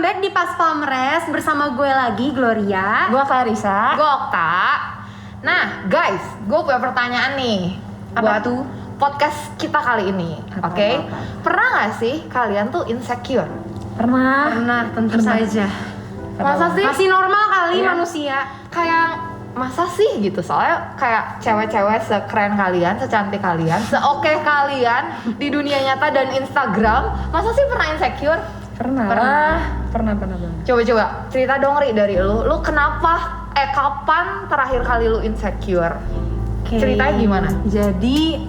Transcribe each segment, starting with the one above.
back di Pas Pamres bersama gue lagi, Gloria. Gue Clarissa. Gue Okta. Nah guys, gue punya pertanyaan nih. Apa buat tuh? podcast kita kali ini. Oke? Pernah gak sih kalian tuh insecure? Pernah, tentu saja. Masa sih? Masih normal kali Iya. manusia. Kayak masa sih gitu, soalnya kayak cewek-cewek sekeren kalian, secantik kalian, seoke kalian di dunia nyata dan Instagram, masa sih pernah insecure? Pernah banget. Coba cerita dong Ri dari lu kenapa, kapan terakhir kali lu insecure? Oke. Ceritanya gimana? Jadi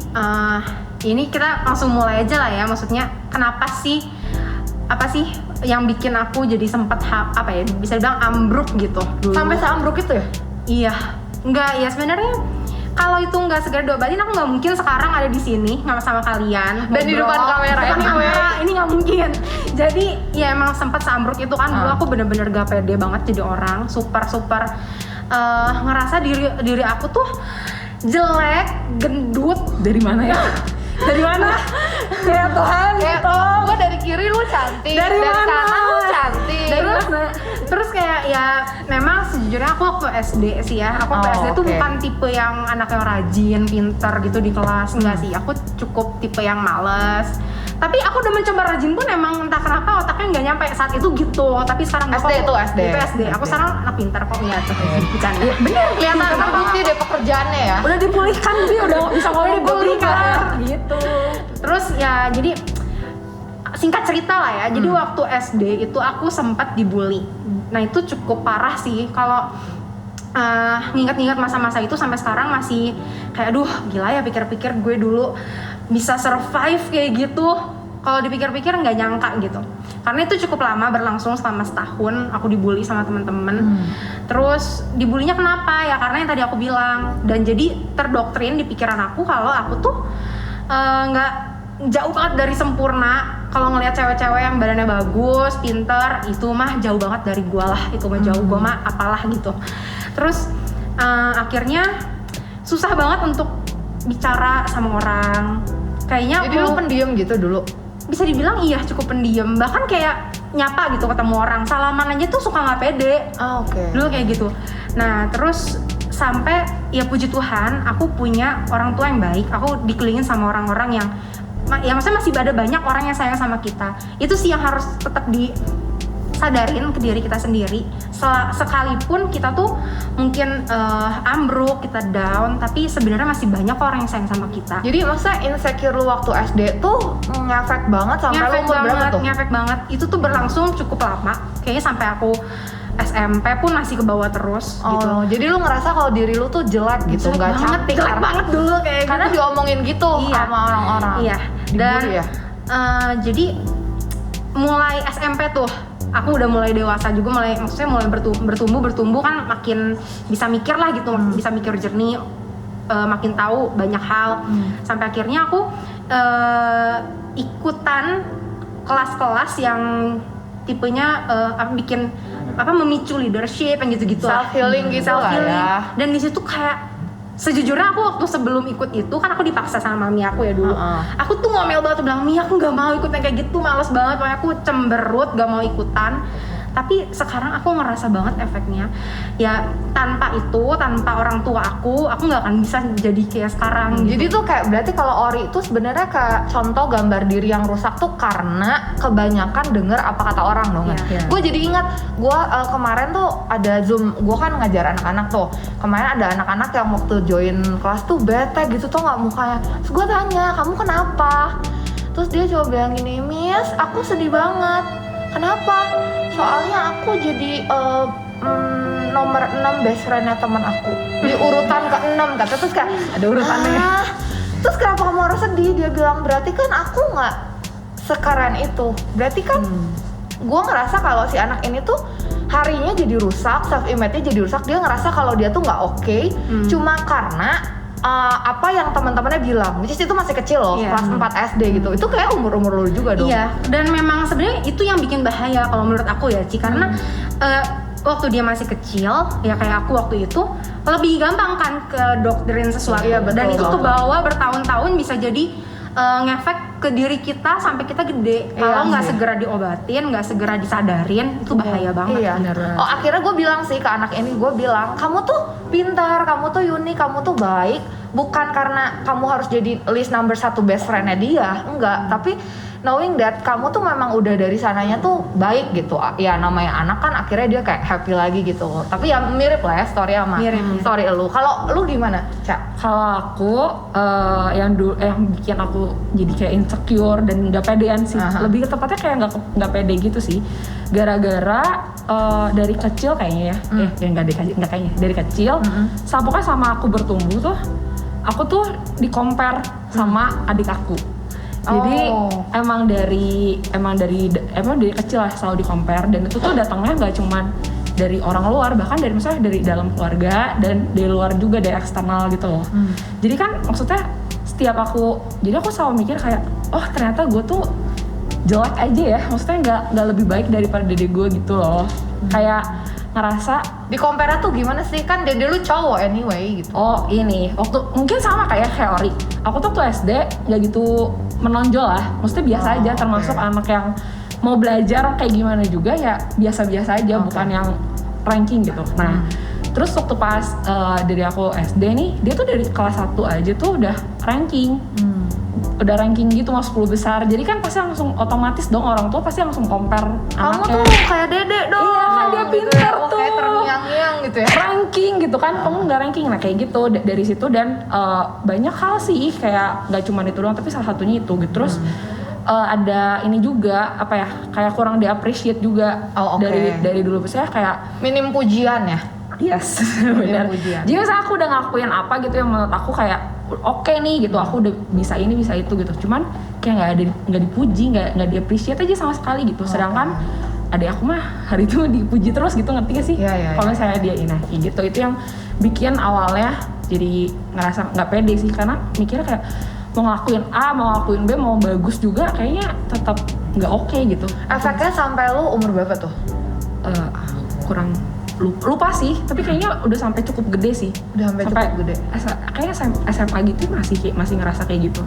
ini kita langsung mulai aja lah ya. Maksudnya kenapa sih? Apa sih yang bikin aku jadi sempat bisa dibilang ambruk gitu dulu. Sampai seambruk itu ya? Iya, enggak ya sebenarnya kalau itu nggak segera diobatin aku nggak mungkin sekarang ada di sini sama kalian Dan di ngobrol. depan kamera Depan anyway. kamera, ini nggak mungkin. Jadi ya emang sempat seambruk itu kan dulu aku bener-bener gak pede banget jadi orang super ngerasa diri aku tuh jelek, gendut. Dari mana ya? Dari mana? Kayak Tuhan Kayak gitu. gue dari kiri lu cantik, Dari mana? kanan lu cantik. Terus kayak ya memang sejujurnya aku waktu SD sih ya. Aku waktu Oh, SD tuh oke. bukan tipe yang anak yang rajin, pinter gitu di kelas. Enggak sih, aku cukup tipe yang males. Tapi aku udah mencoba rajin pun emang entah kenapa otaknya nggak nyampe saat itu gitu. Tapi sekarang SD itu SD. Itu SD. Aku sekarang anak pinter kok lihat tuh. Bercanda. Bener, kelihatan terbukti deh pekerjaannya ya. Udah dipulihkan dia udah bisa ngomong dipulihkan gitu. Terus ya jadi singkat cerita lah ya. Jadi waktu SD itu aku sempat dibully. Nah itu cukup parah sih kalau nginget-nginget masa-masa itu sampai sekarang masih kayak aduh gila ya pikir-pikir gue dulu bisa survive kayak gitu. Kalau dipikir-pikir nggak nyangka gitu. Karena itu cukup lama berlangsung selama setahun aku dibully sama teman-teman. Terus dibulinya kenapa ya? Karena yang tadi aku bilang dan jadi terdoktrin di pikiran aku kalau aku tuh nggak jauh banget dari sempurna. Kalau ngelihat cewek-cewek yang badannya bagus, pinter, itu mah jauh banget dari gua lah. Itu mah jauh, gua mah apalah gitu. Terus akhirnya susah banget untuk bicara sama orang. Kayaknya Jadi lu pendiam gitu dulu? bisa dibilang iya cukup pendiam. Bahkan kayak nyapa gitu ketemu orang, salaman aja tuh suka nggak pede. Oke. Dulu kayak gitu. Nah terus sampai ya puji Tuhan aku punya orang tua yang baik. Aku dikelilingin sama orang-orang yang maksudnya masih ada banyak orang yang sayang sama kita. Itu sih yang harus tetap disadarin ke diri kita sendiri. Sekalipun kita tuh mungkin ambruk, kita down, tapi sebenarnya masih banyak orang yang sayang sama kita. Jadi masa insecure lu waktu SD tuh ngefek banget sampai lu umur berapa tuh? Ngefek banget. Itu tuh berlangsung cukup lama. Kayaknya sampai aku SMP pun masih ke bawah terus gitu. Jadi lu ngerasa kalau diri lu tuh jelek gitu, nggak cantik. Jelek banget dulu kayak Karena gitu. diomongin gitu sama orang-orang. Iya. Dibully Dan ya? jadi mulai SMP tuh aku udah mulai dewasa juga, mulai bertumbuh kan makin bisa mikir lah gitu, bisa mikir jernih, makin tahu banyak hal. Sampai akhirnya aku ikutan kelas-kelas yang tipenya memicu leadership yang gitu-gitu Self healing gitu lah ya. Dan di situ kayak sejujurnya aku waktu sebelum ikut itu kan aku dipaksa sama mami aku ya dulu. Aku tuh ngomel banget bilang, "Mi, aku nggak mau ikut yang kayak gitu, males banget." Pokoknya aku cemberut, nggak mau ikutan. Tapi sekarang aku ngerasa banget efeknya. Ya tanpa orang tua aku nggak akan bisa jadi kayak sekarang. Jadi tuh kayak berarti kalau Ori itu sebenarnya kayak contoh gambar diri yang rusak tuh karena kebanyakan denger apa kata orang dong. Iya. Gue jadi ingat, gue kemarin tuh ada Zoom, gue kan ngajar anak-anak tuh. Kemarin ada anak-anak yang waktu join kelas tuh bete gitu tuh nggak mukanya. Terus gue tanya, kamu kenapa? Terus dia coba bilang gini, "Miss, aku sedih banget." Kenapa? Soalnya aku jadi nomor 6 best friend-nya teman aku di urutan ke-6 kata. Terus kayak Ada urutannya. Terus kenapa kamu harus sedih? Dia bilang berarti kan aku nggak sekeren itu. Berarti kan gue ngerasa kalau si anak ini tuh harinya jadi rusak, self image-nya jadi rusak. Dia ngerasa kalau dia tuh nggak oke, cuma karena apa yang teman-temannya bilang, which is itu masih kecil loh, kelas 4 SD gitu. Itu kayak umur-umur lu juga dong. Iya, dan memang sebenarnya itu yang bikin bahaya kalau menurut aku ya, Ci, karena waktu dia masih kecil, ya kayak aku waktu itu lebih gampang kan ke doktrin sesuatu. Iya, betul, dan itu betul. kebawa bertahun-tahun bisa jadi ngefek ke diri kita sampai kita gede. Kalau nggak segera diobatin, nggak segera disadarin, itu bahaya banget. Iya. Bener. Oh akhirnya gue bilang sih ke anak ini, gue bilang kamu tuh pintar, kamu tuh unik, kamu tuh baik, bukan karena kamu harus jadi list number 1 best friend-nya dia, enggak, tapi knowing that kamu tuh memang udah dari sananya tuh baik gitu. Ya namanya anak kan akhirnya dia kayak happy lagi gitu. Tapi ya mirip lah ya story sama story lu. Kalau lu gimana, Cak? Kalau aku yang bikin aku jadi kayak insecure dan nggak pedean sih. Lebih tepatnya kayak nggak pede gitu sih. Gara-gara dari kecil kayaknya ya. Nggak kayaknya. Dari kecil pokoknya sama aku bertumbuh tuh, aku tuh di-compare sama adik aku. Jadi emang dari kecil lah selalu di-compare, dan itu tuh datangnya nggak cuman dari orang luar, bahkan dari misalnya dari dalam keluarga dan dari luar juga, dari eksternal gitu loh. Jadi kan maksudnya jadi aku selalu mikir kayak, oh ternyata gue tuh jelek aja ya, maksudnya nggak lebih baik daripada dede gue gitu loh. Kayak ngerasa Di compare tuh gimana sih? Kan dede lu cowok anyway gitu. oh ini waktu mungkin sama kayak Ori, aku tuh SD nggak gitu menonjol lah, maksudnya biasa aja, termasuk anak yang mau belajar kayak gimana juga ya biasa-biasa aja, bukan yang ranking gitu. Nah terus waktu pas dari aku SD nih, dia tuh dari kelas 1 aja tuh udah ranking. Udah ranking gitu, masuk 10 besar. Jadi kan pasti langsung otomatis dong, orang tua pasti langsung compare Kamu anaknya. tuh kayak dede dong. Iya kan, dia gitu pinter ya. tuh. Kayak terngiang-ngiang gitu ya. Ranking gitu kan, kamu nggak ranking. Nah kayak gitu dari situ, dan banyak hal sih, kayak nggak cuma itu doang, tapi salah satunya itu gitu. Terus ada ini juga, apa ya, kayak kurang di-appreciate juga. Dari dulu. Saya kayak Minim pujian ya. yes, benar. Jadi misalnya aku udah ngelakuin apa gitu yang menurut aku kayak oke nih gitu, aku udah bisa ini bisa itu gitu, cuman kayak nggak dipuji, nggak di-appreciate aja sama sekali gitu. Sedangkan adik aku mah hari itu dipuji terus gitu, ngerti gak sih? Kalau misalnya dia ini gitu, itu yang bikin awalnya jadi ngerasa nggak pede sih, karena mikirnya kayak mau ngelakuin A, mau ngelakuin B, mau bagus juga kayaknya tetap nggak oke gitu. Efeknya sampai lu umur berapa tuh? Kurang lupa sih, tapi kayaknya udah sampai cukup gede sih. Udah sampai cukup gede. Kayaknya SMA gitu masih ngerasa kayak gitu.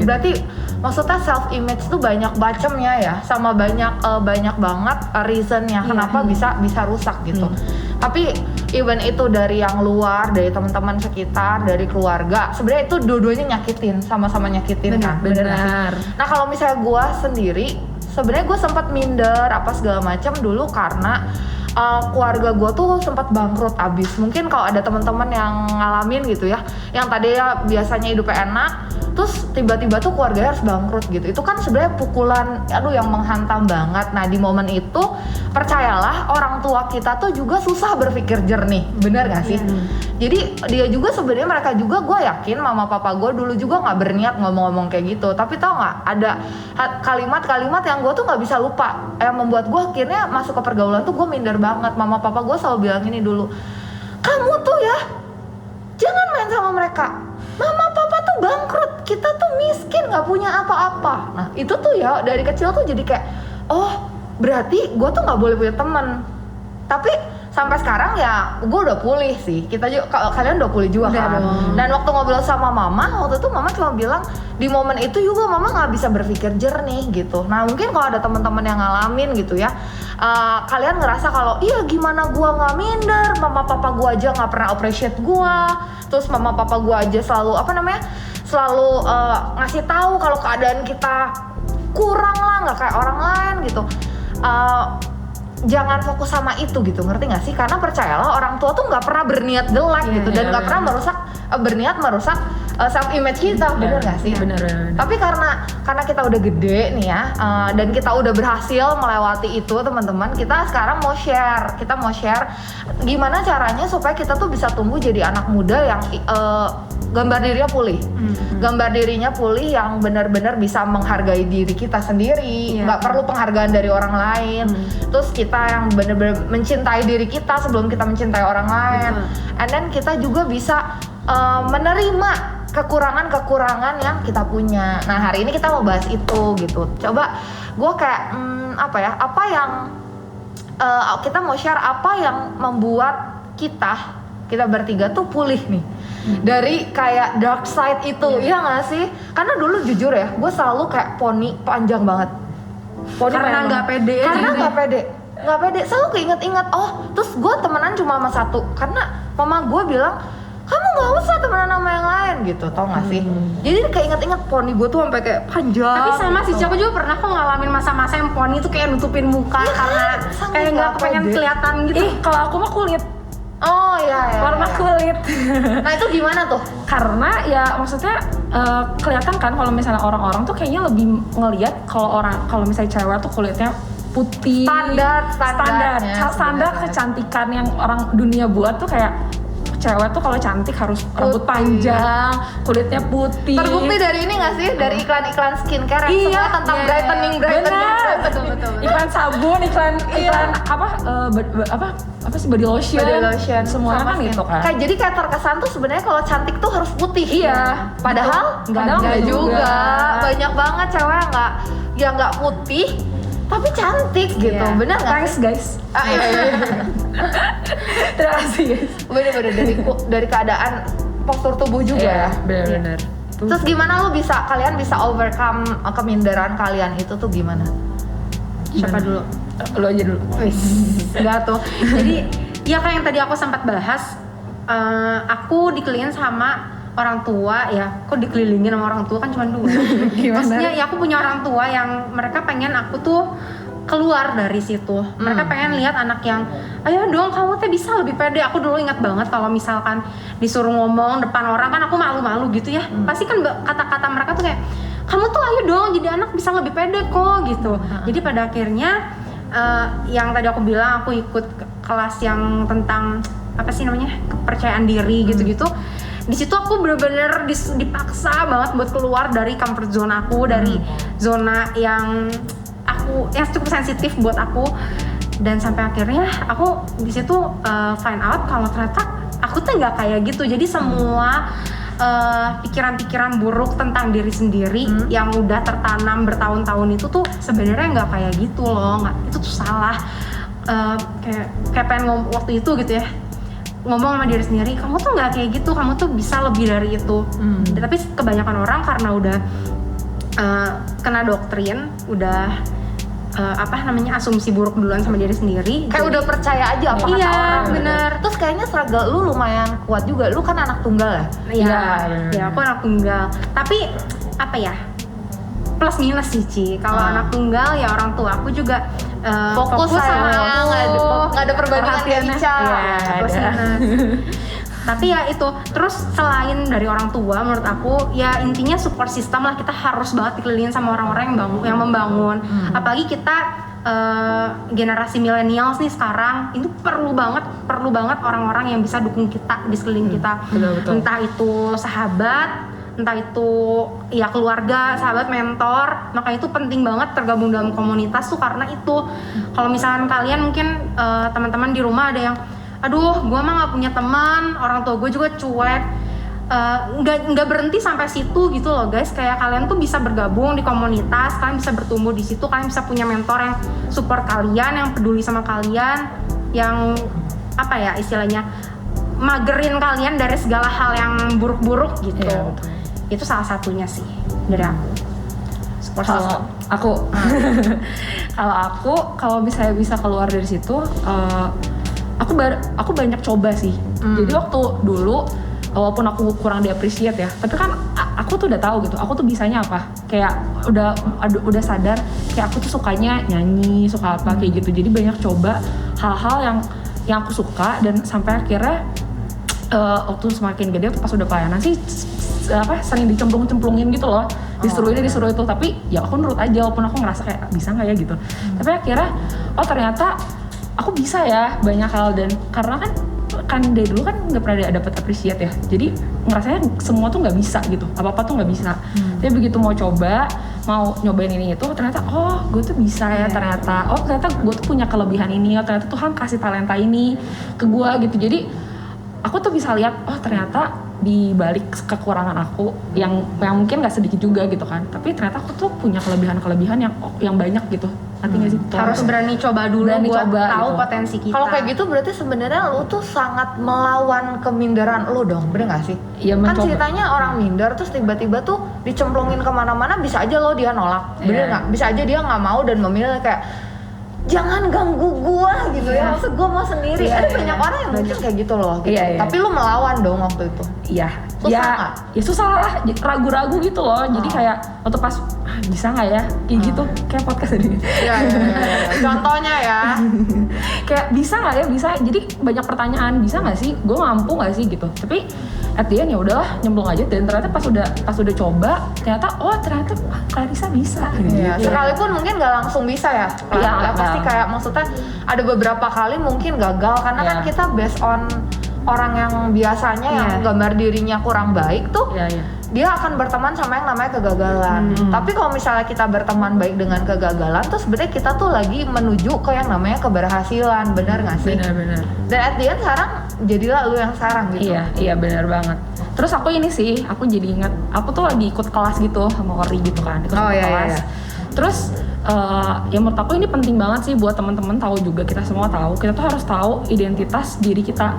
Berarti maksudnya self image tuh banyak bacemnya ya, sama banyak banget reasonnya kenapa bisa rusak gitu. Tapi even itu dari yang luar, dari teman-teman sekitar, dari keluarga, sebenarnya itu dua-duanya nyakitin, sama-sama nyakitin kan. Benar. Nah kalau misalnya gue sendiri, sebenarnya gue sempat minder apa segala macam dulu karena keluarga gue tuh sempat bangkrut abis. Mungkin kalau ada teman-teman yang ngalamin gitu ya, yang tadi ya biasanya hidupnya enak, terus tiba-tiba tuh keluarganya harus bangkrut gitu. Itu kan sebenarnya pukulan, yang menghantam banget. Nah di momen itu, percayalah orang tua kita tuh juga susah berpikir jernih, bener gak sih? Jadi dia juga sebenarnya, mereka juga, gue yakin mama papa gue dulu juga nggak berniat ngomong-ngomong kayak gitu. Tapi tau nggak, ada kalimat-kalimat yang gue tuh nggak bisa lupa, yang membuat gue akhirnya masuk ke pergaulan tuh gue minder banget. Mama papa gue selalu bilang ini dulu, kamu tuh ya jangan main sama mereka, mama papa tuh bangkrut, kita tuh miskin, nggak punya apa-apa. Nah itu tuh ya dari kecil tuh jadi kayak, oh berarti gue tuh nggak boleh punya teman. Tapi sampai sekarang ya gue udah pulih sih, kita juga, kalian udah pulih juga kan. Dan waktu ngobrol sama mama, waktu itu mama cuma bilang di momen itu juga mama nggak bisa berpikir jernih gitu. Nah mungkin kalau ada teman-teman yang ngalamin gitu ya, kalian ngerasa kalau iya gimana gue nggak minder, mama papa gue aja nggak pernah appreciate gue, terus mama papa gue aja selalu selalu ngasih tahu kalau keadaan kita kurang lah, nggak kayak orang lain gitu. Jangan fokus sama itu gitu, ngerti nggak sih? Karena percayalah orang tua tuh nggak pernah berniat jelek gitu, dan nggak pernah berniat merusak self image kita, bener nggak sih? Bener. Tapi karena kita udah gede nih ya, dan kita udah berhasil melewati itu teman-teman, kita sekarang mau share gimana caranya supaya kita tuh bisa tumbuh jadi anak muda yang gambar dirinya pulih, gambar dirinya pulih yang benar-benar bisa menghargai diri kita sendiri, nggak perlu penghargaan dari orang lain. Terus kita yang benar-benar mencintai diri kita sebelum kita mencintai orang lain, and then kita juga bisa menerima kekurangan-kekurangan yang kita punya. Nah hari ini kita mau bahas itu gitu. Coba gue kayak kita mau share apa yang membuat kita kita bertiga tuh pulih nih dari kayak dark side itu, iya nggak sih? Karena dulu jujur ya, gue selalu kayak poni panjang banget. Poni Karena nggak pede aja Karena gitu. nggak pede. Selalu keinget-inget. Oh, terus gue temenan cuma sama satu. Karena mama gue bilang, kamu nggak usah temenan sama yang lain gitu, tau nggak sih? Jadi keinget-inget poni gue tuh sampai kayak panjang. Tapi sama sih, gitu. aku juga pernah kok ngalamin masa-masa yang poni tuh kayak nutupin muka Iya kan? karena Sangat kayak nggak nggak pengen pede. kelihatan gitu. Kalau aku mah kulit, Oh iya. warna kulit. Nah itu gimana tuh? Karena ya maksudnya kelihatan kan kalau misalnya orang-orang tuh kayaknya lebih ngelihat kalau misalnya cewek tuh kulitnya putih. Standar sebenarnya. Kecantikan yang orang dunia buat tuh kayak cewek tuh kalau cantik harus rambut Putih. panjang, kulitnya putih. Terbukti dari ini nggak sih? Dari iklan-iklan skincare yang semua tentang iya. brightening. Benar. Betul. Iklan sabun, iklan apa sih body lotion. Body lotion. Semuanya sama kan skin. gitu kan. Kayak jadi kayak terkesan tuh sebenarnya kalau cantik tuh harus putih. Iya. Padahal Padahal nggak nggak juga. juga. Banyak banget cewek yang nggak putih tapi cantik gitu. Iya. Bener nggak? Thanks guys. Iya. Terima kasih guys. Bener-bener dari keadaan postur tubuh juga ya. Benar-benar. Terus gimana kalian bisa overcome keminderan kalian itu tuh gimana? Siapa dulu? Lo aja dulu. Enggak tuh. Jadi ya kayak yang tadi aku sempat bahas, aku dikelilingin sama orang tua ya. Kok dikelilingin sama orang tua kan cuma dua. Maksudnya ya aku punya orang tua yang mereka pengen aku tuh keluar dari situ. Mereka pengen lihat anak yang, ayo dong kamu tuh bisa lebih pede. Aku dulu ingat banget kalau misalkan disuruh ngomong depan orang kan aku malu-malu gitu ya. Pasti kan kata-kata mereka tuh kayak, kamu tuh ayo dong jadi anak bisa lebih pede kok gitu. Jadi pada akhirnya yang tadi aku bilang aku ikut kelas yang tentang apa sih namanya kepercayaan diri gitu-gitu. Di situ aku bener-bener dipaksa banget buat keluar dari comfort zone aku, dari zona yang cukup sensitif buat aku, dan sampai akhirnya aku di situ find out kalau ternyata aku tuh nggak kayak gitu. Jadi semua pikiran-pikiran buruk tentang diri sendiri yang udah tertanam bertahun-tahun itu tuh sebenarnya nggak kayak gitu loh, itu tuh salah. Kayak pengen waktu itu gitu ya, ngomong sama diri sendiri, kamu tuh nggak kayak gitu, kamu tuh bisa lebih dari itu. Tapi kebanyakan orang karena udah kena doktrin, udah asumsi buruk duluan sama diri sendiri, Kayak udah percaya aja apa kata Iya, orang. bener. Terus kayaknya struggle lu lumayan kuat juga. Lu kan anak tunggal ya? Iya, bener. ya aku anak tunggal. Tapi apa ya? Plus minus sih Ci. Kalau anak tunggal ya orang tua aku juga Fokus sama sama aku. nggak ada perbandingan kayak Perhatiannya. Ica. Iya, Plus ada. minus. Tapi ya itu, terus selain dari orang tua menurut aku ya intinya support system lah, kita harus banget dikelilingin sama orang-orang yang membangun. Apalagi kita generasi millennials nih sekarang, itu perlu banget orang-orang yang bisa dukung kita di sekeliling kita. Betul. Entah itu sahabat, entah itu ya keluarga, sahabat, mentor. Maka itu penting banget tergabung dalam komunitas tuh, karena itu kalau misalkan kalian mungkin teman-teman di rumah ada yang, aduh gue mah nggak punya teman, orang tua gue juga cuek, nggak berhenti sampai situ gitu loh guys. Kayak kalian tuh bisa bergabung di komunitas, kalian bisa bertumbuh di situ, kalian bisa punya mentor yang support kalian, yang peduli sama kalian, yang apa ya istilahnya magerin kalian dari segala hal yang buruk-buruk gitu. Iya, betul. Itu salah satunya sih dari aku. Support Kalau system. aku kalau misalnya bisa keluar dari situ, aku banyak coba sih. Jadi waktu dulu walaupun aku kurang di-appreciate ya, tapi kan aku tuh udah tahu gitu, aku tuh bisanya apa, kayak udah sadar kayak aku tuh sukanya nyanyi, suka apa kayak gitu. Jadi banyak coba hal-hal yang aku suka, dan sampai akhirnya waktu semakin gede pas udah pelayanan sih sering dicemplung-cemplungin gitu loh, disuruh ini disuruh itu, tapi ya aku nurut aja walaupun aku ngerasa kayak bisa nggak ya gitu. Tapi akhirnya ternyata aku bisa ya banyak hal, dan karena kan dari dulu kan nggak pernah dapat appreciate ya, jadi ngerasanya semua tuh nggak bisa gitu, apa tuh nggak bisa. Tapi begitu mau nyobain ini itu, ternyata gue tuh bisa ya, ternyata gue tuh punya kelebihan ini, ternyata Tuhan kasih talenta ini ke gue gitu. Jadi aku tuh bisa lihat ternyata di balik kekurangan aku yang mungkin nggak sedikit juga gitu kan, tapi ternyata aku tuh punya kelebihan yang banyak gitu. Ngerti nggak sih? Harus berani coba dulu Berani buat coba, tahu gitu. potensi kita. Kalau kayak gitu berarti sebenarnya lu tuh sangat melawan keminderan lu dong, bener gak sih? Iya, Kan mencoba. ceritanya orang minder terus tiba-tiba tuh dicemplungin kemana-mana, bisa aja lo dia nolak, bener Iya. nggak? Bisa aja dia nggak mau dan memilih kayak jangan ganggu gua gitu ya, maksud gua mau sendiri. Iya, Ada iya, banyak iya. orang yang mungkin kayak gitu loh gitu. Iya, iya. Tapi lu melawan dong waktu itu. Iya, Susah ya, nggak? ya susah lah, ragu-ragu gitu loh. Jadi kayak waktu pas bisa nggak ya, kayak gitu, kayak podcast tadi. Iya, contohnya ya. Kayak bisa nggak ya, bisa. Jadi banyak pertanyaan, bisa nggak sih, gue mampu nggak sih gitu. Tapi at the end ya udahlah, nyemplung aja. Dan ternyata pas udah coba, ternyata Clarissa bisa. Iya, Gitu. sekalipun mungkin nggak langsung bisa ya. Iya, Pasti nggak. kayak maksudnya ada beberapa kali mungkin gagal karena kan Iya. kita based on orang yang biasanya yang Iya. gambar dirinya kurang baik tuh, Iya, iya. dia akan berteman sama yang namanya kegagalan. Tapi kalau misalnya kita berteman baik dengan kegagalan, tuh sebenarnya kita tuh lagi menuju ke yang namanya keberhasilan, benar nggak sih? Benar-benar. Dan at the end sekarang jadilah lu yang sekarang gitu. Iya benar banget. Terus aku ini sih, aku jadi ingat, aku tuh lagi ikut kelas gitu sama Ori gitu kan, ikut Oh, iya, kelas. iya. Terus ya menurut aku ini penting banget sih buat teman-teman tahu juga, kita semua tahu, kita tuh harus tahu identitas diri kita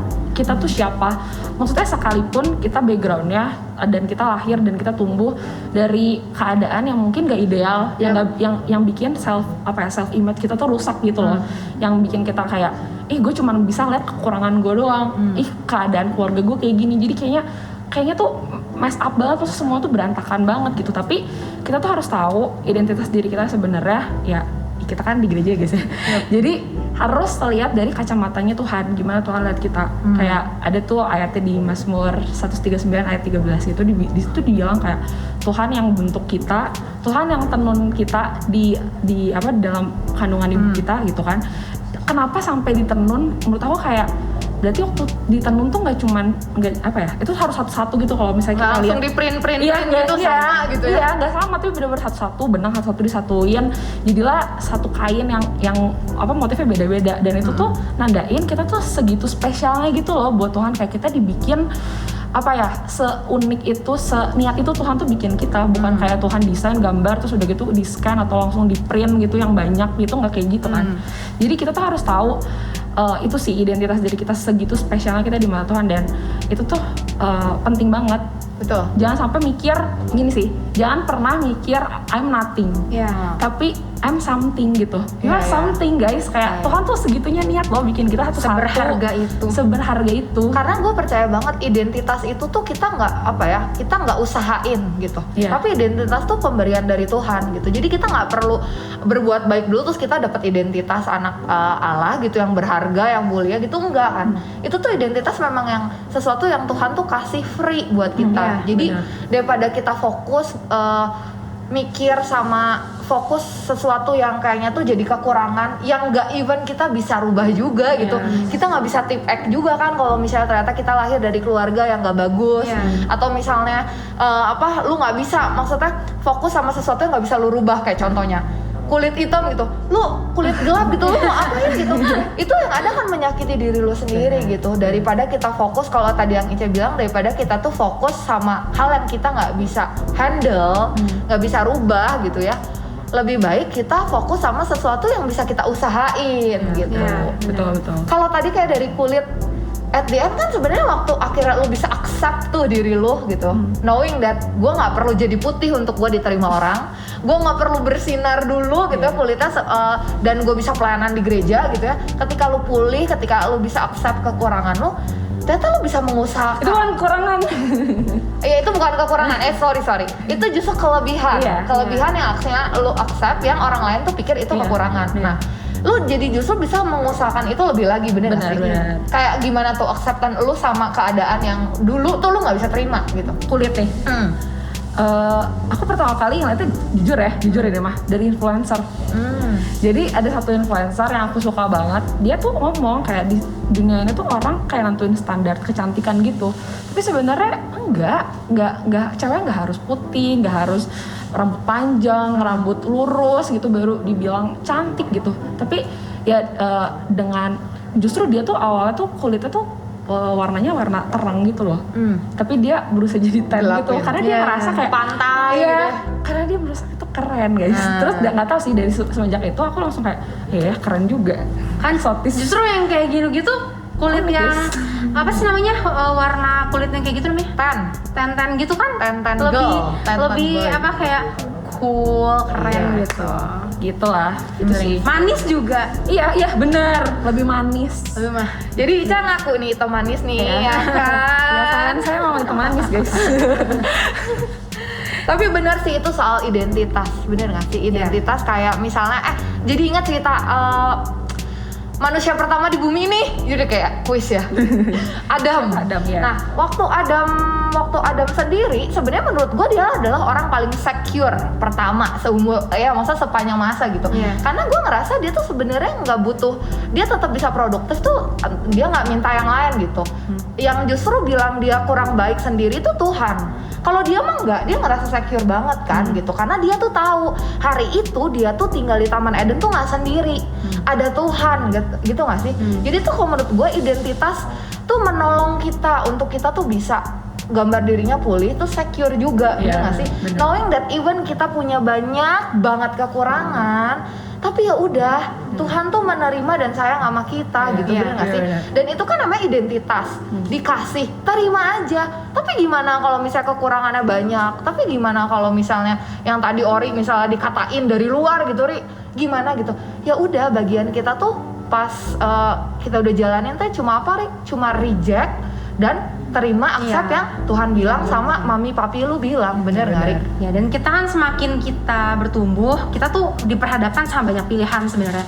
tuh siapa. Maksudnya sekalipun kita backgroundnya dan kita lahir dan kita tumbuh dari keadaan yang mungkin gak ideal, yang bikin self image kita tuh rusak gitu loh, yang bikin kita kayak gue cuma bisa lihat kekurangan gue doang, keadaan keluarga gue kayak gini, jadi kayaknya tuh mess up banget, terus semua tuh berantakan banget gitu. Tapi kita tuh harus tahu identitas diri kita sebenarnya, ya kita kan di gereja guys ya. Jadi harus lihat dari kacamatanya Tuhan, gimana Tuhan lihat kita. Kayak ada tuh ayatnya di Mazmur 139 ayat 13 itu, di situ dibilang kayak Tuhan yang bentuk kita, Tuhan yang tenun kita di dalam kandungan ibu kita gitu kan. Kenapa sampai ditenun? Menurut aku kayak berarti waktu ditenun tuh nggak itu harus satu-satu gitu. Kalau misalnya kita Langsung lihat di print nggak- gitu sama gitu ya. Iya, nggak sama, tapi benar-benar satu-satu, benang satu-satu disatuin, jadilah satu kain yang motifnya beda-beda. Dan itu tuh nandain kita tuh segitu spesialnya gitu loh buat Tuhan. Kayak kita dibikin seunik itu, seniat itu Tuhan tuh bikin kita. Bukan kayak Tuhan desain gambar terus udah gitu di scan atau langsung di print gitu yang banyak gitu, nggak kayak gitu kan. Jadi kita tuh harus tahu itu sih identitas diri kita, segitu spesialnya kita di mata Tuhan. Dan itu tuh penting banget. Betul. Jangan sampai mikir gini sih, jangan pernah mikir I'm nothing, Iya. tapi I'm something gitu. Iya, iya. Something guys, kayak Tuhan tuh segitunya niat loh bikin kita satu-satu. Seberharga itu. Karena gue percaya banget identitas itu tuh kita nggak usahain gitu. Iya. Tapi identitas tuh pemberian dari Tuhan gitu. Jadi kita nggak perlu berbuat baik dulu terus kita dapat identitas anak Allah gitu yang berharga, yang mulia gitu, enggak kan. Itu tuh identitas memang yang sesuatu yang Tuhan tuh kasih free buat kita. Iya, Jadi benar. daripada kita fokus mikir sama fokus sesuatu yang kayaknya tuh jadi kekurangan yang nggak even kita bisa rubah juga gitu. Iya. Kita nggak bisa tip X juga kan kalau misalnya ternyata kita lahir dari keluarga yang nggak bagus. Iya. Atau misalnya lu nggak bisa, maksudnya fokus sama sesuatu yang nggak bisa lu rubah. Kayak contohnya kulit hitam gitu, lu kulit gelap gitu, lu mau apain gitu. Itu yang ada kan menyakiti diri lu sendiri gitu. Daripada kita fokus, kalau tadi yang Ica bilang, daripada kita tuh fokus sama hal yang kita nggak bisa handle, nggak bisa rubah gitu ya, lebih baik kita fokus sama sesuatu yang bisa kita usahain gitu. Iya. Betul. Kalau tadi kayak dari kulit, at the end kan sebenarnya waktu akhirnya lu bisa accept tuh diri lu gitu, knowing that gue nggak perlu jadi putih untuk gue diterima orang, gue nggak perlu bersinar dulu gitu ya kulitnya, dan gue bisa pelayanan di gereja gitu ya. Ketika lu pulih, ketika lu bisa accept kekurangan lu, ternyata lu bisa mengusahakan. Itu kan kekurangan. Iya, itu bukan kekurangan, sorry. Itu justru kelebihan. Iya, Kelebihan yang akhirnya lu accept, yang orang lain tuh pikir itu Iya, kekurangan. iya. Nah, lu jadi justru bisa mengusahakan itu lebih lagi, bener nggak sih? Benar. Kayak gimana tuh acceptan lu sama keadaan yang dulu tuh lu nggak bisa terima gitu. Kulit nih. Aku pertama kali ngeliatnya jujur ya mah dari influencer. Jadi ada satu influencer yang aku suka banget. Dia tuh ngomong kayak di dunia ini tuh orang kayak nentuin standar kecantikan gitu. Tapi sebenarnya enggak, cewek nggak harus putih, nggak harus rambut panjang, rambut lurus gitu baru dibilang cantik gitu. Tapi ya dengan justru dia tuh awalnya tuh kulitnya tuh warnanya warna terang gitu loh. Tapi dia berusaha jadi tan Gelap gitu ya? karena dia Iya, ngerasa kayak pantai iya, gitu. karena dia berusaha itu keren guys. Terus nggak tahu sih dari semenjak itu aku langsung kayak ya keren juga kan sotis. Justru yang kayak gitu kulit yang apa sih namanya warna kulit yang kayak gitu namanya ten gitu kan Ten lebih girl, ten lebih boy. apa kayak cool keren gitu. Gitulah itu sih. Manis juga. Iya bener, lebih manis. Lebih mah. Jadi Ica ngaku nih itu manis nih ya kan. Ya saya mau itu manis guys. Tapi bener sih itu soal identitas, bener nggak sih identitas kayak misalnya jadi ingat cerita manusia pertama di bumi ini, jadi kayak kuis ya. Adam ya. Nah waktu Adam sendiri sebenarnya menurut gue dia adalah orang paling secure pertama seumur masa sepanjang masa gitu. Karena gue ngerasa dia tuh sebenarnya nggak butuh, dia tetap bisa produktif tuh, dia nggak minta yang lain gitu. Yang justru bilang dia kurang baik sendiri tuh Tuhan. Kalau dia mah enggak, dia ngerasa secure banget kan gitu. Karena dia tuh tahu hari itu dia tuh tinggal di Taman Eden tuh nggak sendiri, ada Tuhan gitu nggak sih? Jadi tuh kalau menurut gue identitas tuh menolong kita untuk kita tuh bisa gambar dirinya pulih, tuh secure juga, gitu nggak sih? Bener. Knowing that even kita punya banyak banget kekurangan, tapi ya udah Tuhan tuh menerima dan sayang sama kita gitu, bener nggak sih? Dan itu kan namanya identitas, dikasih, terima aja. Tapi gimana kalau misalnya kekurangannya banyak? Tapi gimana kalau misalnya yang tadi Ori misalnya dikatain dari luar gitu, Ri, gimana gitu? Ya udah, bagian kita tuh pas kita udah jalanin tuh cuma apa, Ri? Cuma reject dan terima, accept yang Tuhan bilang sama mami papi lu bilang, bener nggak, Ri? Ya, dan kita kan semakin kita bertumbuh, kita tuh diperhadapkan sama banyak pilihan sebenarnya.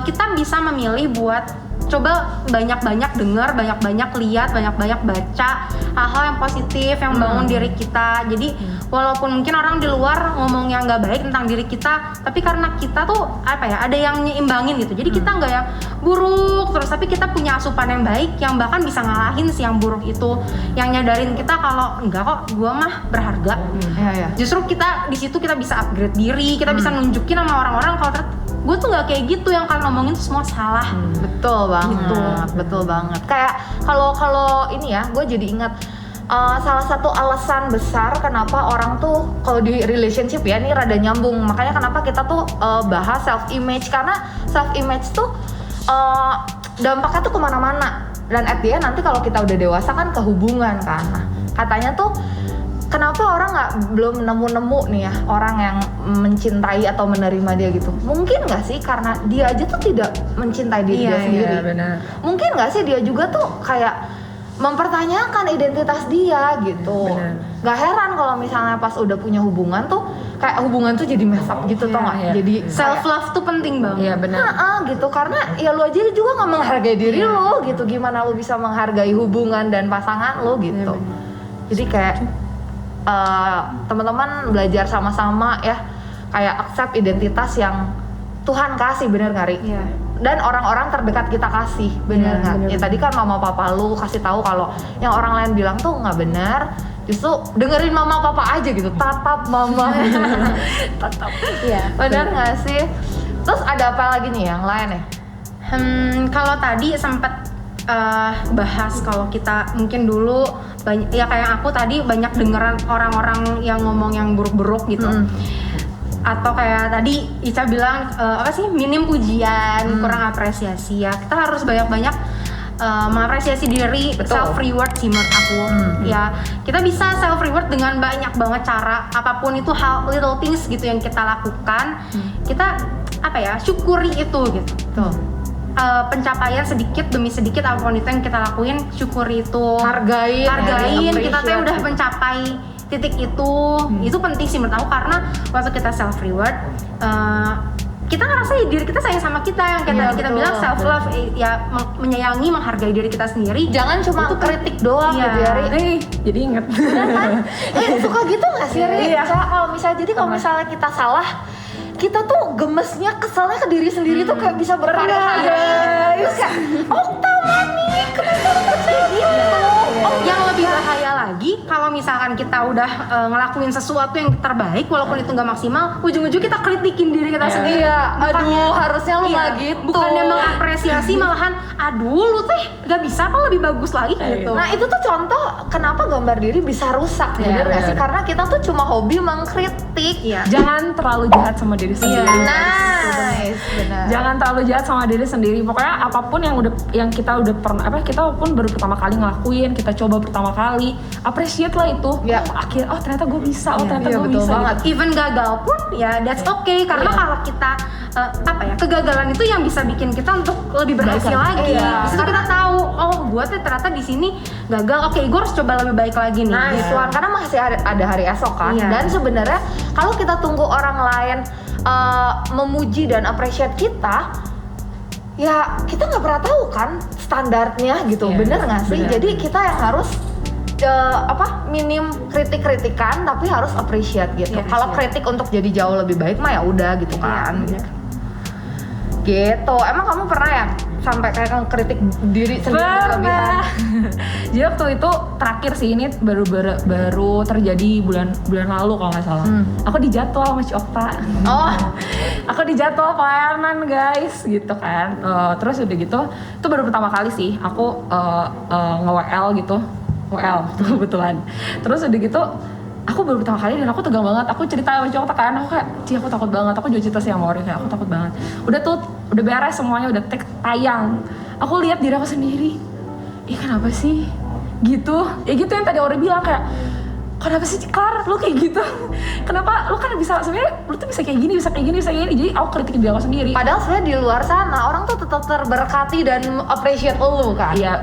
Kita bisa memilih buat coba banyak-banyak dengar, banyak-banyak lihat, banyak-banyak baca hal-hal yang positif yang bangun diri kita. Jadi walaupun mungkin orang di luar ngomong yang nggak baik tentang diri kita, tapi karena kita tuh apa ya, ada yang nyimbangin gitu. Jadi kita nggak yang buruk terus, tapi kita punya asupan yang baik yang bahkan bisa ngalahin si yang buruk itu, yang nyadarin kita kalau enggak kok, gua mah berharga. Justru kita di situ kita bisa upgrade diri, kita bisa nunjukin sama orang-orang kalau gue tuh nggak kayak gitu, yang kalian ngomongin tuh semua salah. Betul banget, Gitu. betul banget. Kayak kalau ini ya, gue jadi ingat salah satu alasan besar kenapa orang tuh kalau di relationship ya, ini rada nyambung. Makanya kenapa kita tuh bahas self image, karena self image tuh dampaknya tuh kemana-mana. Dan at the end nanti kalau kita udah dewasa kan ke hubungan kan. Nah, katanya tuh kenapa orang belum nemu nih ya orang yang mencintai atau menerima dia gitu? Mungkin nggak sih karena dia aja tuh tidak mencintai diri dia sendiri? Benar. Mungkin nggak sih dia juga tuh kayak mempertanyakan identitas dia gitu. Gak heran kalau misalnya pas udah punya hubungan tuh kayak hubungan tuh jadi mess up gitu, tau nggak? Jadi Self love tuh penting banget. Iya benar. gitu, karena ya lu aja juga nggak menghargai diri lu gitu. Gimana lu bisa menghargai hubungan dan pasangan lu gitu? Jadi kayak teman-teman belajar sama-sama ya, kayak accept identitas yang Tuhan kasih, bener nggak, Ri? Dan orang-orang terdekat kita kasih, bener nggak? Ya tadi kan mama papa lu kasih tahu kalau yang orang lain bilang tuh nggak benar, justru dengerin mama papa aja gitu, tatap mama. Tatap. Bener nggak sih? Terus ada apa lagi nih yang lain ya? Kalau tadi sempat bahas kalau kita mungkin dulu ya kayak aku tadi banyak dengeran orang-orang yang ngomong yang buruk-buruk gitu. Atau kayak tadi Ica bilang apa sih, minim pujian, kurang apresiasi ya. Kita harus banyak-banyak mengapresiasi diri. Self reward sih menurut aku. Ya, kita bisa self reward dengan banyak banget cara, apapun itu hal little things gitu yang kita lakukan. Kita apa ya, syukuri itu gitu. Pencapaian sedikit demi sedikit apapun itu yang kita lakuin, syukuri itu, hargain kita tuh udah mencapai titik itu. Itu penting sih menurut aku, karena waktu kita self reward kita ngerasa diri kita sayang sama kita, yang kita bilang self love ya, menyayangi, menghargai diri kita sendiri. Jangan cuma itu kritik doang gitu ya, Ri. Jadi inget. Suka gitu nggak sih, Ri? Kalau misalnya jadi kalau misalnya kita salah, kita tuh gemesnya, keselnya ke diri sendiri tuh kayak bisa berkali-kali. Terus kayak, Okta Mani, kenapa lu kayak gitu? Yang lebih bahaya lagi kalau misalkan kita udah ngelakuin sesuatu yang terbaik walaupun itu nggak maksimal, ujung-ujung kita kritikin diri kita sendiri. Iya, aduh harusnya lu nggak gitu. Bukannya mengapresiasi, malahan aduh lu teh nggak bisa apa lebih bagus lagi gitu. Nah itu tuh contoh kenapa gambar diri bisa rusak, bener nggak sih? Karena kita tuh cuma hobi mengkritik. Iya. Jangan terlalu jahat sama diri sendiri. Nice, benar. Jangan terlalu jahat sama diri sendiri. Pokoknya apapun yang kita udah pernah kita pun baru pertama kali ngelakuin, kita coba pertama kali, appreciate lah itu. Ya. Ternyata gue bisa, ternyata gue betul bisa. banget. Even gagal pun ya that's okay, karena kalau kita kegagalan itu yang bisa bikin kita untuk lebih berhasil lagi. Iya. Di situ kita tahu, oh gue tuh ternyata di sini gagal, oke gue harus coba lebih baik lagi nih. Nah itu karena masih ada hari esok kan. Iya. Dan sebenarnya kalau kita tunggu orang lain memuji dan appreciate kita, ya kita nggak pernah tahu kan standarnya gitu. Iya, bener nggak sih? bener. Jadi kita yang harus minim kritik-kritikan tapi harus appreciate gitu. Iya, Kalau iya. kritik untuk jadi jauh lebih baik mah ya udah gitu kan. Iya, Gitu. Emang kamu pernah ya sampai kayak kritik diri sendiri berlebihan? Pernah. Jadi waktu itu terakhir sih, ini baru terjadi bulan lalu kalau nggak salah. Aku dijadwal sama si Okta. Oh, Aku dijadwal pelayanan guys, gitu kan. Terus udah gitu, itu baru pertama kali sih aku nge-WL gitu, WL kebetulan. Terus udah gitu, aku baru pertama kali dan aku tegang banget. Aku cerita sama Okta kan, aku kayak, aku takut banget. Aku juga cerita sih sama Ori, kayak aku takut banget. Udah beres semuanya, udah tayang. Aku lihat diri aku sendiri, kenapa sih? Gitu, ya gitu yang tadi Ori bilang kayak, kenapa sih Klar, lu kayak gitu? Kenapa lu kan bisa, sebenarnya lu tuh bisa kayak gini, bisa kayak gini. Jadi aku kritikin diri aku sendiri. padahal sebenarnya di luar sana orang tuh tetap terberkati dan appreciate lu kan. Ya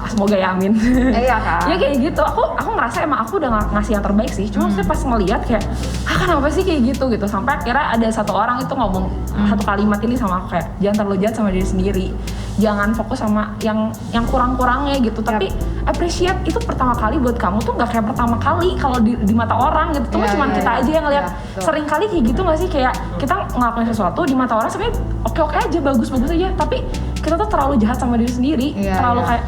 semoga ya, amin. Iya kan? Ya kayak gitu, aku ngerasa emang aku udah ngasih yang terbaik sih. Cuma saya pas ngeliat kayak, kenapa sih kayak gitu. Sampai akhirnya ada satu orang itu ngomong satu kalimat ini sama aku kayak, jangan terlalu jahat sama diri sendiri. Jangan fokus sama yang kurang-kurangnya gitu. Tapi appreciate itu pertama kali buat kamu tuh nggak kayak pertama kali kalau di mata orang gitu. Tuh cuma kita aja yang ngeliat. Sering kali kayak gitu nggak sih, kayak kita ngelakuin sesuatu di mata orang sebenarnya oke-oke aja, bagus-bagus aja. Tapi kita tuh terlalu jahat sama diri sendiri. Terlalu kayak,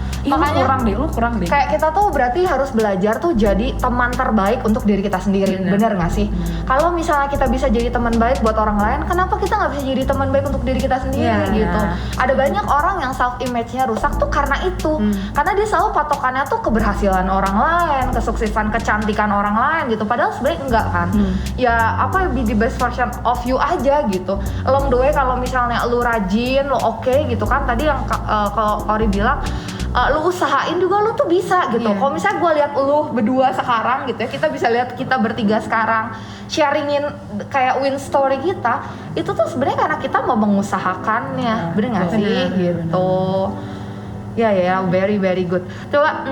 lu kurang deh. Kayak kita tuh berarti harus belajar tuh jadi teman terbaik untuk diri kita sendiri. Bener nggak sih? Kalau misalnya kita bisa jadi teman baik buat orang lain, kenapa kita nggak bisa jadi teman baik untuk diri kita sendiri gitu? Ada banyak orang yang self image-nya rusak tuh karena itu. Karena dia selalu patokannya tuh keberhasilan orang lain, kesuksesan, kecantikan orang lain gitu. Padahal sebenarnya enggak kan? Ya be the best version of you aja gitu. Along the way kalau misalnya lu rajin, lu oke gitu kan. Tadi yang kalau Ori bilang, lu usahain juga lu tuh bisa gitu. Kalau misalnya gue lihat lu berdua sekarang gitu ya, kita bisa lihat kita bertiga sekarang sharingin kayak win story kita, itu tuh sebenarnya karena kita mau mengusahakannya, bener nggak sih gitu? Ya, very very good. Coba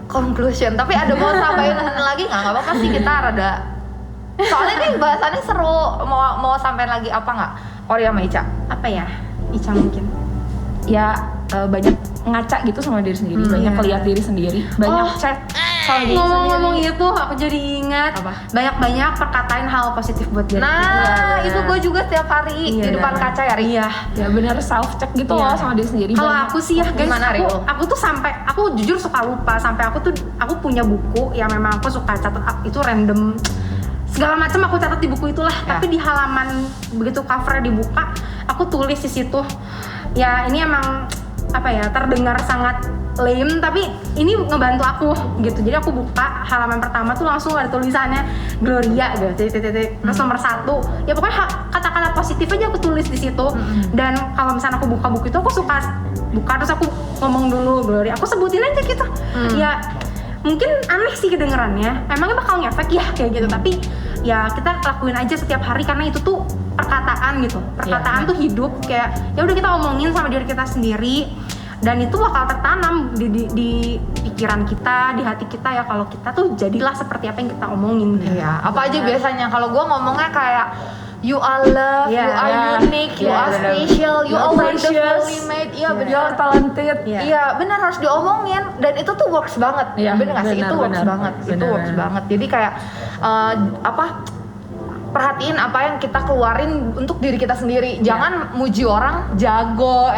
conclusion. Tapi ada mau tambahin lagi nggak? Nggak apa-apa sih, kita rada. Soalnya nih bahasannya seru. Mau sampein lagi apa nggak? Ori sama Ica? Apa ya? Ica mungkin. Ya banyak ngaca gitu sama diri sendiri, banyak lihat diri sendiri, banyak chat sama diri Ngomong-ngomong sendiri. itu, aku jadi ingat Apa? banyak perkataan hal positif buat diri. Nah, itu gue juga setiap hari di depan kaca ya, Ri. Iya. Ya benar, self check gitu loh sama diri sendiri. Kalau Banyak. aku sih ya guys, Gimana, Rio? aku tuh sampai aku jujur suka lupa, sampai aku punya buku yang memang aku suka catat itu random segala macam aku catat di buku itulah. Tapi di halaman begitu covernya dibuka, aku tulis di situ. Ya ini emang terdengar sangat lame, tapi ini ngebantu aku gitu. Jadi aku buka halaman pertama tuh langsung ada tulisannya Gloria gitu, terus nomor 1 ya pokoknya kata-kata positif aja aku tulis di situ. Dan kalau misalnya aku buka buku itu, aku suka buka terus aku ngomong dulu Gloria, aku sebutin aja gitu. Ya mungkin aneh sih kedengerannya, emangnya bakal ngefek ya kayak gitu, tapi ya kita lakuin aja setiap hari karena itu tuh perkataan gitu. Perkataan tuh hidup, kayak ya udah kita omongin sama diri kita sendiri. Dan itu bakal tertanam di pikiran kita, di hati kita ya, kalau kita tuh jadilah seperti apa yang kita omongin. Iya, apa aja biasanya kalau gue ngomongnya kayak you are loved, you are unique, you are special, you are wonderfully made. Iya benar. You are talented. Iya benar, harus diomongin, dan itu tuh works banget. Bener nggak sih? Itu works banget. Itu works banget. Jadi kayak perhatiin apa yang kita keluarin untuk diri kita sendiri. Jangan muji orang jago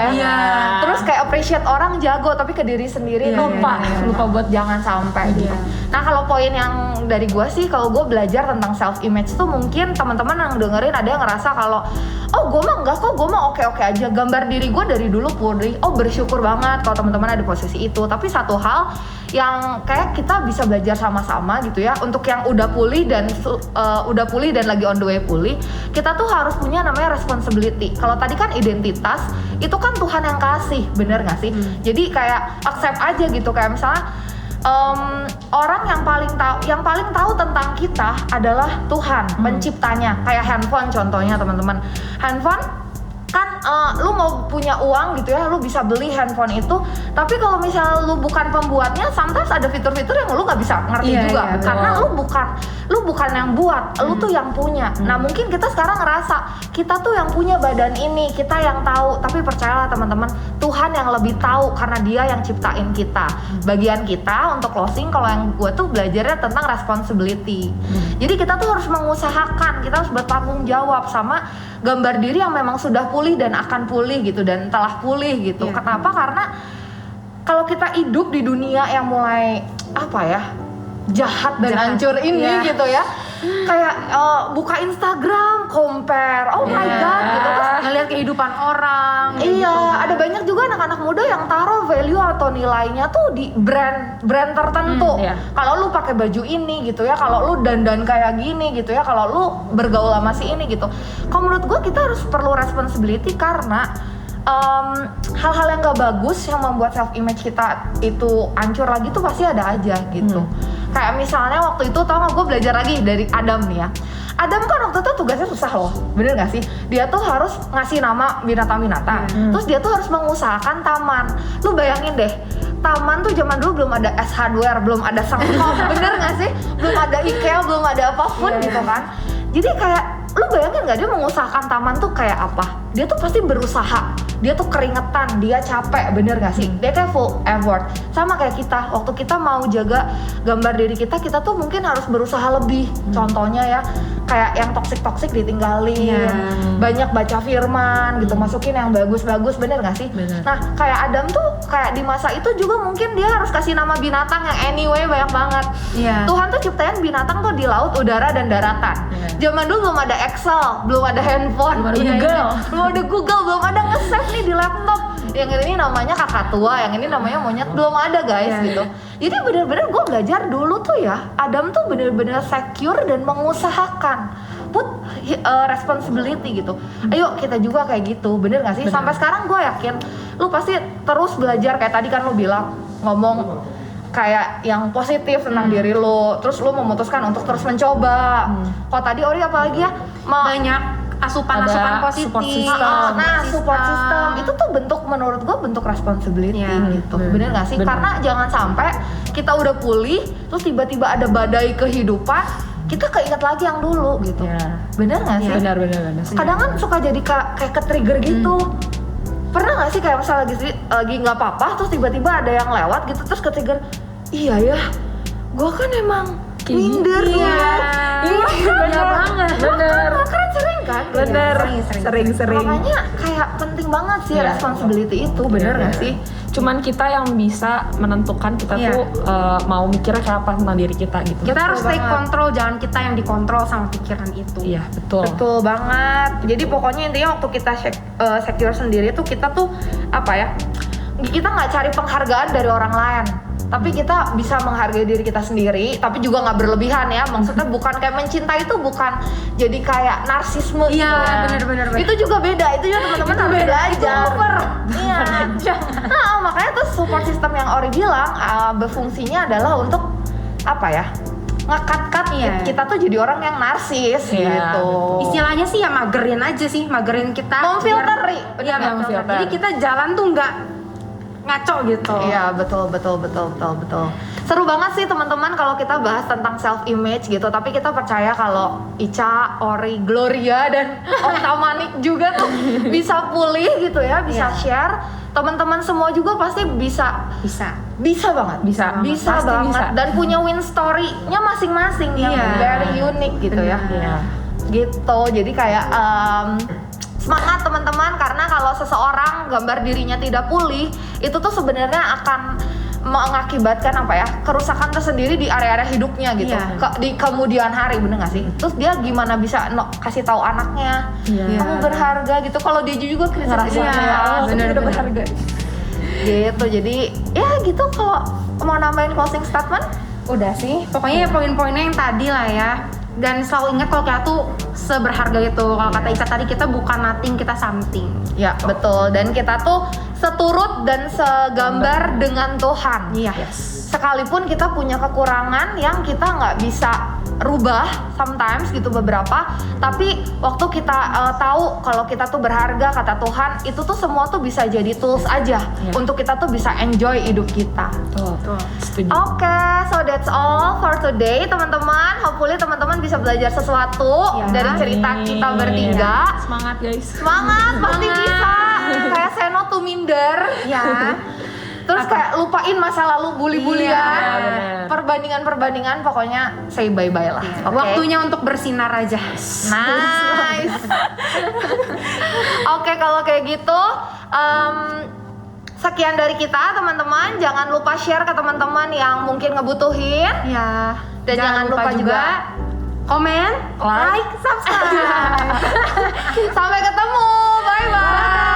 terus kayak appreciate orang jago tapi ke diri sendiri lupa buat jangan sampai gitu. Nah kalau poin yang dari gue sih, kalau gue belajar tentang self image tuh, mungkin teman-teman yang dengerin ada yang ngerasa kalau gue mah enggak kok, gue mah oke aja, gambar diri gue dari dulu pulih. Bersyukur banget kalau teman-teman ada di posisi itu. Tapi satu hal yang kayak kita bisa belajar sama-sama gitu ya, untuk yang udah pulih dan lagi on the way pulih, kita tuh harus punya namanya responsibility. Kalau tadi kan identitas, itu kan Tuhan yang kasih, bener nggak sih? Jadi kayak accept aja gitu, kayak misalnya orang yang paling tahu tentang kita adalah Tuhan, penciptanya. Kayak handphone contohnya teman-teman, handphone kan lu mau punya uang gitu ya, lu bisa beli handphone itu, tapi kalau misalnya lu bukan pembuatnya, sometimes ada fitur-fitur yang lu nggak bisa ngerti juga, karena lu bukan yang buat, lu tuh yang punya. Nah mungkin kita sekarang ngerasa kita tuh yang punya badan ini, kita yang tahu, tapi percayalah teman-teman, Tuhan yang lebih tahu karena Dia yang ciptain kita. Bagian kita untuk closing, kalau yang gue tuh belajarnya tentang responsibility. Jadi kita tuh harus mengusahakan, kita harus bertanggung jawab sama gambar diri yang memang sudah pulih dan akan pulih gitu, dan telah pulih gitu. Kenapa? Karena kalau kita hidup di dunia yang mulai jahat dan hancur ini gitu ya, kayak buka Instagram, compare, oh my god gitu, terus ngeliat kehidupan orang. Ada banyak juga anak-anak muda yang taruh value atau nilainya tuh di brand tertentu. Kalau lu pakai baju ini gitu ya, kalau lu dandan kayak gini gitu ya, kalau lu bergaul sama si ini gitu. Kalau menurut gue kita harus perlu responsibility, karena hal-hal yang gak bagus yang membuat self image kita itu hancur lagi tuh pasti ada aja gitu. Kayak misalnya waktu itu, tau gak, gue belajar lagi dari Adam nih ya. Adam kan waktu itu tugasnya susah loh, bener gak sih? Dia tuh harus ngasih nama binatang-binatang, terus dia tuh harus mengusahakan taman. Lu bayangin deh, taman tuh zaman dulu belum ada S Hardware, belum ada Samsung, bener gak sih? Belum ada IKEA, belum ada apapun gitu kan. Jadi kayak, lu bayangin gak dia mengusahakan taman tuh kayak apa? Dia tuh pasti berusaha, dia tuh keringetan, dia capek, bener gak sih? Dia kayak full effort. Sama kayak kita, waktu kita mau jaga gambar diri kita tuh mungkin harus berusaha lebih. Contohnya ya, kayak yang toksik ditinggalin, banyak baca firman gitu, masukin yang bagus-bagus, bener gak sih? Bener. Nah kayak Adam tuh, kayak di masa itu juga mungkin dia harus kasih nama binatang yang anyway banyak banget. Tuhan tuh ciptain binatang tuh di laut, udara, dan daratan. Zaman dulu belum ada Excel, belum ada handphone, belum ada Google, belum ada nge-save nih di laptop. Yang ini namanya kakak tua, yang ini namanya monyet, belum ada guys gitu. Jadi bener-bener gue belajar dulu tuh ya, Adam tuh bener-bener secure dan mengusahakan, put responsibility gitu. Ayo kita juga kayak gitu, bener gak sih? Sampai sekarang gue yakin lu pasti terus belajar, kayak tadi kan lu bilang ngomong kayak yang positif tentang diri lu, terus lu memutuskan untuk terus mencoba. Kalau tadi Ori apalagi ya? Banyak asupan positif. Support system. Support system itu tuh bentuk, menurut gue bentuk responsibility gitu. Bener gak sih? Karena jangan sampai kita udah pulih, terus tiba-tiba ada badai kehidupan, kita keinget lagi yang dulu gitu. Bener gak sih? Benar. Kadang kan suka jadi kayak ke-trigger gitu. Pernah gak sih kayak misalnya lagi nggak apa-apa, terus tiba-tiba ada yang lewat gitu, terus ke-trigger, iya ya, gue kan emang minder ya. Iya banget. Bener. Kan sering kan? Bener. Sering. Makanya kayak penting banget sih responsibility itu, bener gak sih? Cuman kita yang bisa menentukan kita tuh mau mikirnya kayak apa tentang diri kita gitu. Kita harus take control, jangan kita yang dikontrol sama pikiran itu. Iya, betul. Betul banget. Jadi pokoknya intinya waktu kita secure sendiri tuh, kita tuh kita nggak cari penghargaan dari orang lain, tapi kita bisa menghargai diri kita sendiri, tapi juga nggak berlebihan ya. Maksudnya bukan kayak mencintai itu bukan jadi kayak narsisme gitu ya. Bener. Itu juga beda, itu juga teman-teman harus belajar. Iya. Nah, makanya tuh support system yang Ori bilang berfungsinya adalah untuk ngekat kita tuh jadi orang yang narsis gitu. Istilahnya sih ya magerin aja sih, magerin kita. Memfilteri. Iya, memfilter. Jadi kita jalan tuh nggak ngaco gitu. Iya, betul. Seru banget sih teman-teman kalau kita bahas tentang self image gitu. Tapi kita percaya kalau Ica, Ori, Gloria, dan Okta Manik juga tuh bisa pulih gitu ya, bisa share. Teman-teman semua juga pasti bisa banget, bisa banget, dan punya win story-nya masing-masing yang very unique gitu ya. gitu. Jadi kayak semangat teman-teman, karena kalau seseorang gambar dirinya tidak pulih, itu tuh sebenarnya akan mengakibatkan kerusakan tersendiri di area-area hidupnya gitu. Iya. Di kemudian hari, bener gak sih? Terus dia gimana bisa kasih tahu anaknya kamu berharga gitu, kalau dia juga Ngerasa Iya, bener, bener-bener. udah berharga. gitu. Jadi ya gitu, kalau mau nambahin closing statement. Udah sih, pokoknya poin-poinnya yang tadi lah ya. Dan selalu ingat kalau kita tuh seberharga itu. Kalau kata Ica tadi, kita bukan nothing, kita something. Ya betul, dan kita tuh seturut dan segambar dengan Tuhan. Iya. Sekalipun kita punya kekurangan yang kita nggak bisa rubah sometimes gitu beberapa, tapi waktu kita tahu kalau kita tuh berharga kata Tuhan, itu tuh semua tuh bisa jadi tools aja untuk kita tuh bisa enjoy hidup kita. Tuh. Setuju. Oke, so that's all for today teman-teman. Hopefully teman-teman bisa belajar sesuatu dari cerita kita bertiga. Semangat guys. Semangat, pasti bisa. Kayak Seno tuh minder, ya. Terus kayak lupain masa lalu bully-bulian, Iya, bener. perbandingan-perbandingan, pokoknya say bye-bye lah. Oke? Waktunya untuk bersinar aja. Nice. Oke, kalau kayak gitu, sekian dari kita teman-teman. Jangan lupa share ke teman-teman yang mungkin ngebutuhin. Ya. Dan jangan lupa juga komen, like, subscribe. Sampai ketemu, bye-bye.